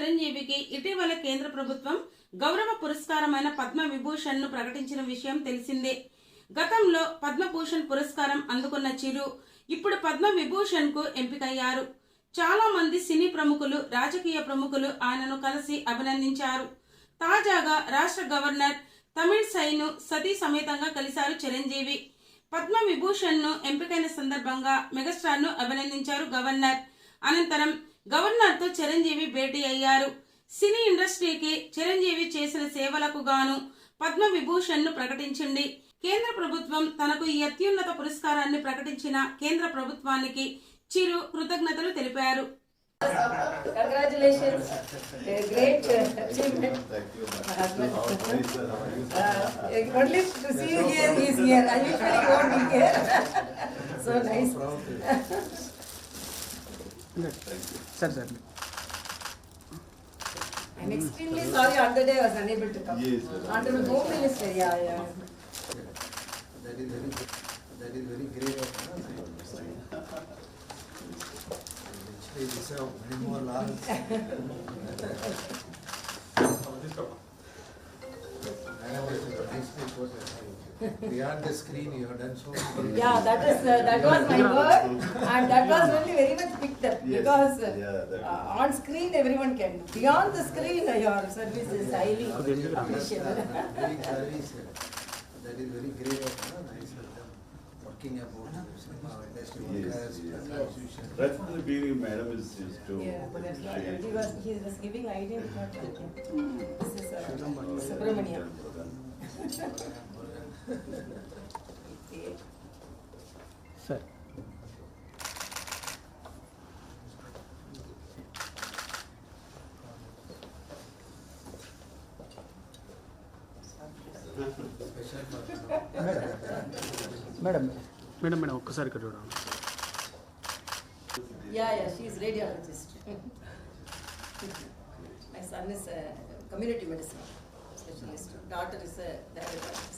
చిరంజీవికి ఇటీవల కేంద్ర ప్రభుత్వం గౌరవ పురస్కారమైన పద్మ విభూషణ్ ను ప్రకటించిన విషయం తెలిసిందే. గతంలో పద్మభూషణ్ పురస్కారం అందుకున్న చిరు ఇప్పుడు పద్మ విభూషణ్ కు ఎంపికయ్యారు. చాలా మంది సినీ ప్రముఖులు, రాజకీయ ప్రముఖులు ఆయనను కలిసి అభినందించారు. తాజాగా రాష్ట్ర గవర్నర్ తమిళిసైను సతీ సమేతంగా కలిశారు చిరంజీవి. పద్మ విభూషణ్ ను ఎంపికైన సందర్భంగా మెగాస్టార్ ను అభినందించారు గవర్నర్. అనంతరం గవర్నర్ తో చిరంజీవి భేటీ అయ్యారు. సినీ ఇండస్ట్రీకి చిరంజీవి చేసిన సేవలకు గాను పద్మ విభూషణ్ ను ప్రకటించింది. కేంద్ర ప్రభుత్వం తనకు ఈ అత్యున్నత పురస్కారాన్ని ప్రకటించిన కేంద్ర ప్రభుత్వానికి చిరు కృతజ్ఞతలు తెలిపారు. Congratulations, great achievement. Only to see you here, he is here. I usually won't be here. So nice. Sir. I'm extremely sorry on the day I was unable to come. Yes, Under the Home Minister, yeah. That is very great. They deserve many more laurels. Beyond the screen, you have done so many. Yeah, that was my work, and that was really very much picked up. Yes. Because Yeah, on screen everyone can. Beyond the screen, your service is highly appreciable. That is very great. Nice of them working about cinema industry workers, constitution. Right from the beginning, madam is to Yeah, that's right. He was giving idea. This is Subramania. Sir. Madam ఒక్కసారి ఇక్కడ చూడండి. Yeah, she is radiologist. My son is a community medicine specialist. Daughter is a diabetologist.